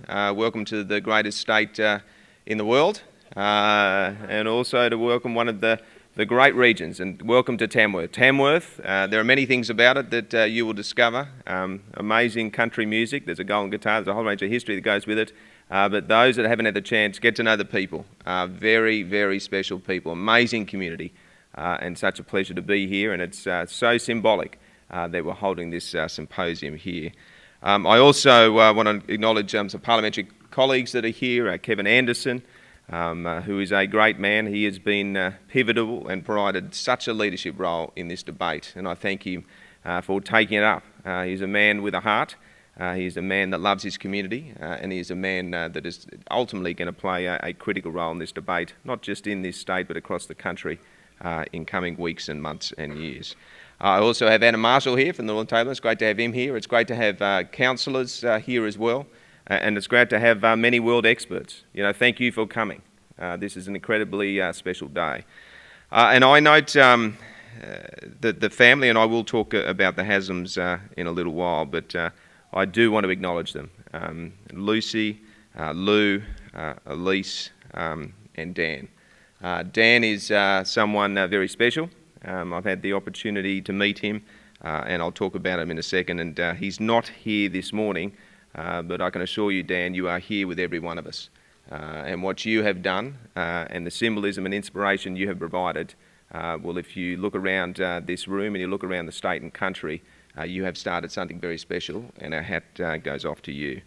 Welcome to the greatest state in the world, and also to welcome one of the great regions, and welcome to Tamworth. Tamworth, there are many things about it that you will discover. Amazing country music, there's a golden guitar, there's a whole range of history that goes with it, but those that haven't had the chance, get to know the people. Very, very special people, amazing community, and such a pleasure to be here, and it's so symbolic that we're holding this symposium here. I also want to acknowledge some parliamentary colleagues that are here. Kevin Anderson, who is a great man. He has been pivotal and provided such a leadership role in this debate, and I thank him for taking it up. He's a man with a heart. He's a man that loves his community, and he is a man that is ultimately going to play a critical role in this debate, not just in this state but across the country in coming weeks and months and years. I also have Anna Marshall here from the Northern Tableland. It's great to have him here. It's great to have councillors here as well, and it's great to have many world experts. Thank you for coming. This is an incredibly special day. And I note that the family, and I will talk about the Haslams in a little while, but I do want to acknowledge them. Lucy, Lou, Elise, and Dan. Dan is someone very special. I've had the opportunity to meet him, and I'll talk about him in a second, and he's not here this morning, but I can assure you, Dan, you are here with every one of us. And what you have done, and the symbolism and inspiration you have provided, well, if you look around this room and you look around the state and country, you have started something very special, and our hat goes off to you.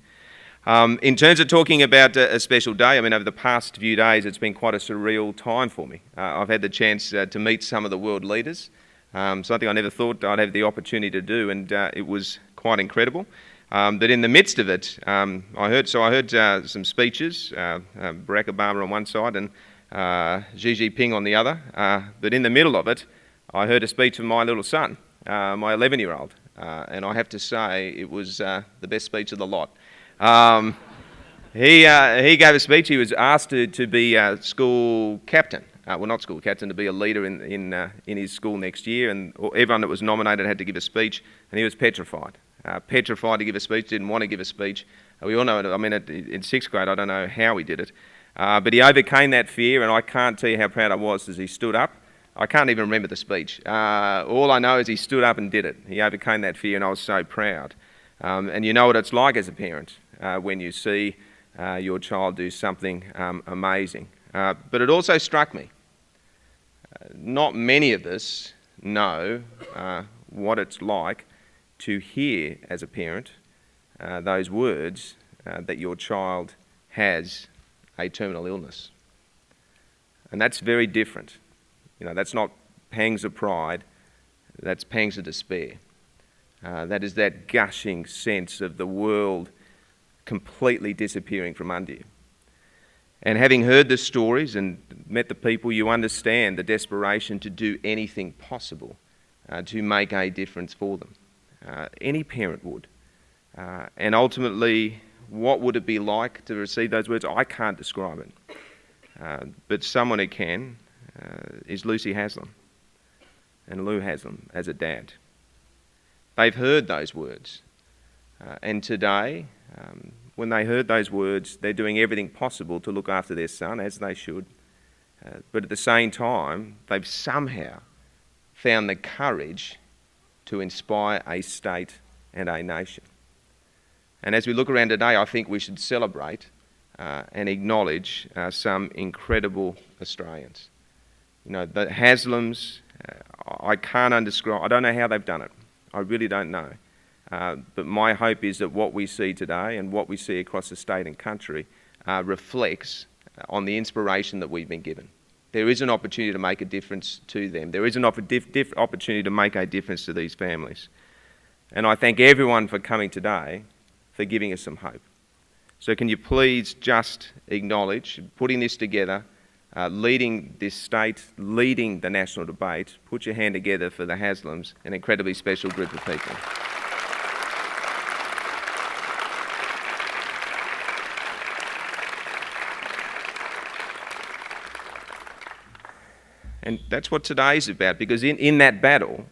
In terms of talking about a special day, over the past few days it's been quite a surreal time for me. I've had the chance to meet some of the world leaders, something I never thought I'd have the opportunity to do, and it was quite incredible. But in the midst of it, I heard some speeches, Barack Obama on one side and Xi Jinping on the other, but in the middle of it I heard a speech from my little son, my 11-year-old, and I have to say it was the best speech of the lot. He gave a speech. He was asked to be a school captain. Well, not school captain, to be a leader in his school next year, and everyone that was nominated had to give a speech, and he was petrified. Petrified to give a speech, didn't want to give a speech. We all know it. In 6th grade, I don't know how he did it, but he overcame that fear, and I can't tell you how proud I was as he stood up. I can't even remember the speech. All I know is he stood up and did it. He overcame that fear, and I was so proud. And you know what it's like as a parent when you see your child do something amazing. But it also struck me, not many of us know what it's like to hear as a parent those words that your child has a terminal illness. And that's very different. That's not pangs of pride, that's pangs of despair. That is that gushing sense of the world completely disappearing from under you. And having heard the stories and met the people, you understand the desperation to do anything possible to make a difference for them. Any parent would. And ultimately, what would it be like to receive those words? I can't describe it. But someone who can is Lucy Haslam and Lou Haslam as a dad. They've heard those words, and today, when they heard those words, they're doing everything possible to look after their son, as they should, but at the same time, they've somehow found the courage to inspire a state and a nation. And as we look around today, I think we should celebrate and acknowledge some incredible Australians. The Haslams, I can't describe, I don't know how they've done it. I really don't know. But my hope is that what we see today and what we see across the state and country reflects on the inspiration that we've been given. There is an opportunity to make a difference to them. There is an opportunity to make a difference to these families. And I thank everyone for coming today, for giving us some hope. So can you please just acknowledge, putting this together, leading this state, leading the national debate, put your hand together for the Haslams, an incredibly special group of people. And that's what today's about, because in that battle,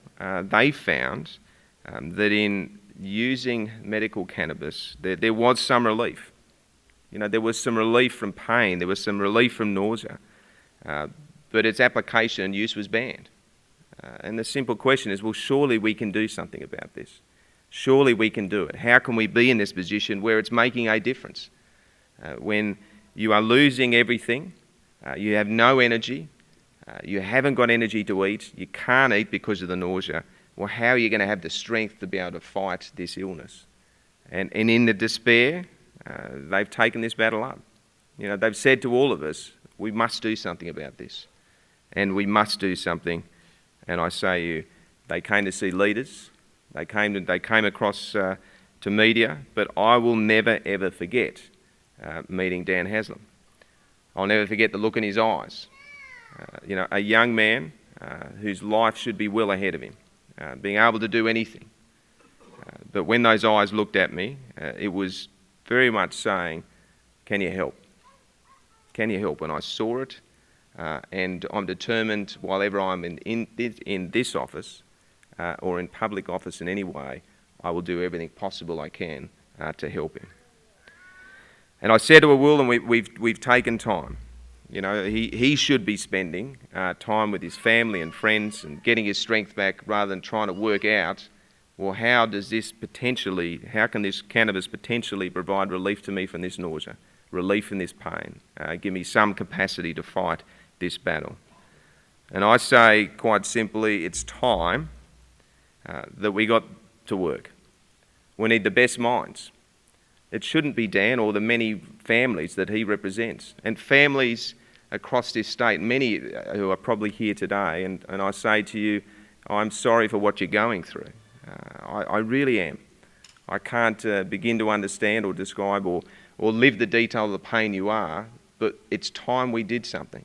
they found that in using medical cannabis, there was some relief. There was some relief from pain, there was some relief from nausea, but its application and use was banned. And the simple question is, well, surely we can do something about this. Surely we can do it. How can we be in this position where it's making a difference? When you are losing everything, you have no energy, you haven't got energy to eat, you can't eat because of the nausea, well, how are you going to have the strength to be able to fight this illness? And in the despair, they've taken this battle up. They've said to all of us, we must do something about this. And we must do something. And I say you, they came to see leaders, they came across to media, but I will never ever forget meeting Dan Haslam. I'll never forget the look in his eyes. A young man whose life should be well ahead of him, being able to do anything. But when those eyes looked at me, it was very much saying, can you help? Can you help? And I saw it. And I'm determined, while ever I'm in this office or in public office in any way, I will do everything possible I can to help him. And I said to Awul, and we've taken time. He should be spending time with his family and friends and getting his strength back rather than trying to work out, well, how can this cannabis potentially provide relief to me from this nausea, relief from this pain, give me some capacity to fight this battle. And I say quite simply, it's time that we got to work. We need the best minds. It shouldn't be Dan or the many families that he represents, and families across this state, many who are probably here today, and I say to you, I'm sorry for what you're going through. I really am. I can't begin to understand or describe or live the detail of the pain you are, but it's time we did something.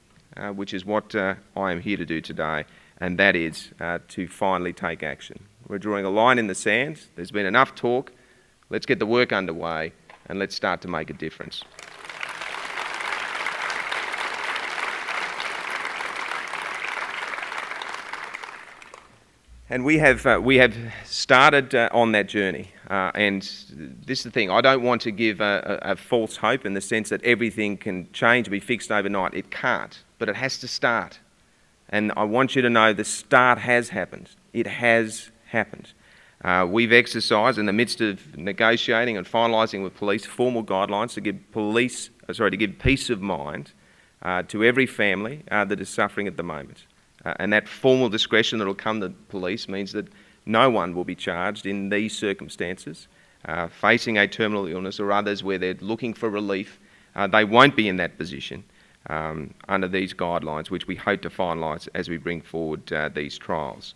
Which is what I am here to do today, and that is to finally take action. We're drawing a line in the sand. There's been enough talk. Let's get the work underway, and let's start to make a difference. And we have started on that journey. And this is the thing, I don't want to give a false hope in the sense that everything can change and be fixed overnight. It can't, but it has to start. And I want you to know the start has happened. It has happened. We've exercised in the midst of negotiating and finalising with police formal guidelines to give peace of mind to every family that is suffering at the moment. And that formal discretion that will come to police means that no one will be charged in these circumstances, facing a terminal illness or others where they're looking for relief. They won't be in that position under these guidelines, which we hope to finalise as we bring forward these trials.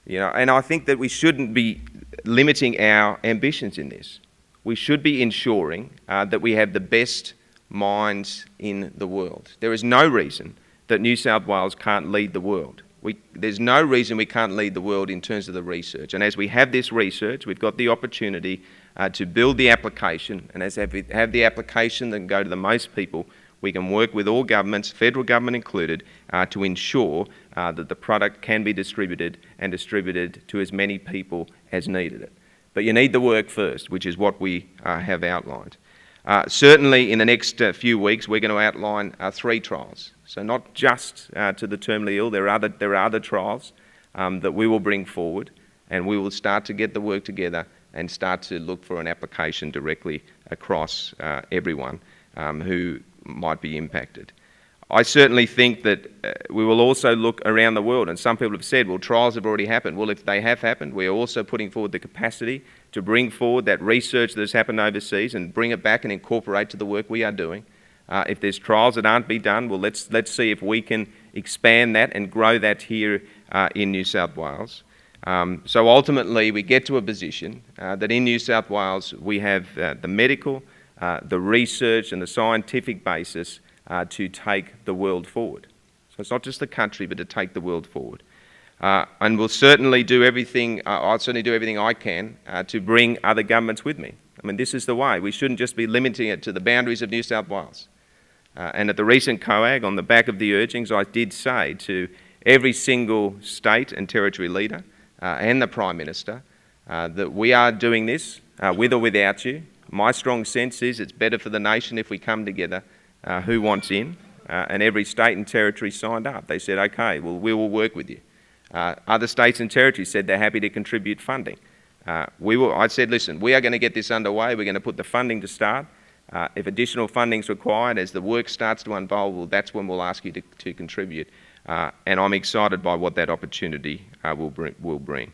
And I think that we shouldn't be limiting our ambitions in this. We should be ensuring that we have the best minds in the world. There is no reason that New South Wales can't lead the world. There's no reason we can't lead the world in terms of the research. And as we have this research, we've got the opportunity to build the application. And as we have the application that can go to the most people, we can work with all governments, federal government included, to ensure that the product can be distributed and distributed to as many people as needed it. But you need the work first, which is what we have outlined. Certainly in the next few weeks, we're going to outline 3 trials. So not just to the terminally ill, there are other trials that we will bring forward, and we will start to get the work together and start to look for an application directly across everyone who might be impacted. I certainly think that we will also look around the world, and some people have said, well, trials have already happened. Well, if they have happened, we are also putting forward the capacity to bring forward that research that has happened overseas and bring it back and incorporate to the work we are doing. If there's trials that aren't being done, well, let's see if we can expand that and grow that here in New South Wales. So ultimately, we get to a position that in New South Wales we have the medical, the research and the scientific basis to take the world forward. So it's not just the country, but to take the world forward. And we'll certainly do everything, I'll certainly do everything I can to bring other governments with me. I mean, this is the way. We shouldn't just be limiting it to the boundaries of New South Wales. And at the recent COAG, on the back of the urgings, I did say to every single state and territory leader and the Prime Minister that we are doing this with or without you. My strong sense is it's better for the nation if we come together. Who wants in? And every state and territory signed up. They said, okay, well, we will work with you. Other states and territories said they're happy to contribute funding. I said, listen, we are going to get this underway. We're going to put the funding to start. If additional funding is required, as the work starts to unfold, well, that's when we'll ask you to contribute. And I'm excited by what that opportunity will bring.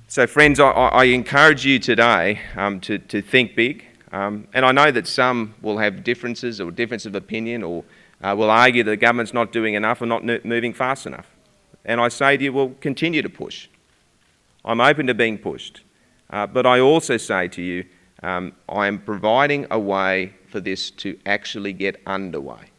So, friends, I encourage you today to think big. And I know that some will have differences or difference of opinion, or will argue that the government's not doing enough or not moving fast enough. And I say to you, well, continue to push. I'm open to being pushed. But I also say to you, I am providing a way for this to actually get underway.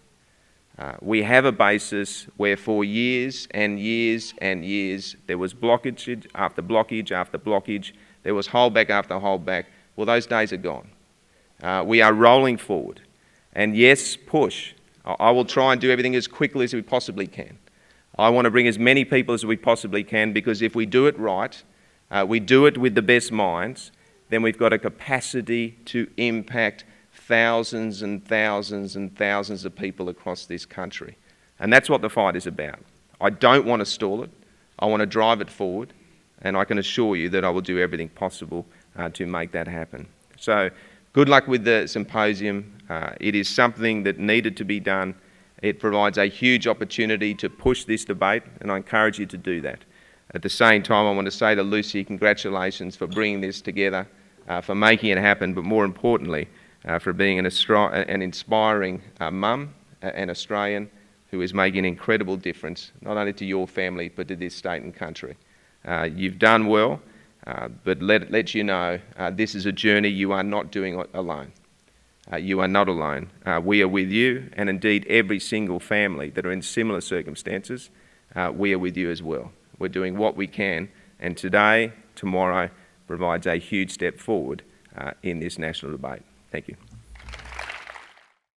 We have a basis where for years and years and years there was blockage after blockage after blockage. There was holdback after holdback. Well, those days are gone. We are rolling forward. And yes, push. I will try and do everything as quickly as we possibly can. I want to bring as many people as we possibly can, because if we do it right, we do it with the best minds, then we've got a capacity to impact thousands and thousands and thousands of people across this country. And that's what the fight is about. I don't want to stall it. I want to drive it forward. And I can assure you that I will do everything possible to make that happen. So good luck with the symposium. It is something that needed to be done. It provides a huge opportunity to push this debate, and I encourage you to do that. At the same time, I want to say to Lucy, congratulations for bringing this together, for making it happen, but more importantly, for being an inspiring mum, an Australian, who is making an incredible difference, not only to your family, but to this state and country. You've done well, but let you know, this is a journey you are not doing alone. You are not alone. We are with you, and indeed every single family that are in similar circumstances, we are with you as well. We're doing what we can, and today, tomorrow, provides a huge step forward in this national debate. Thank you.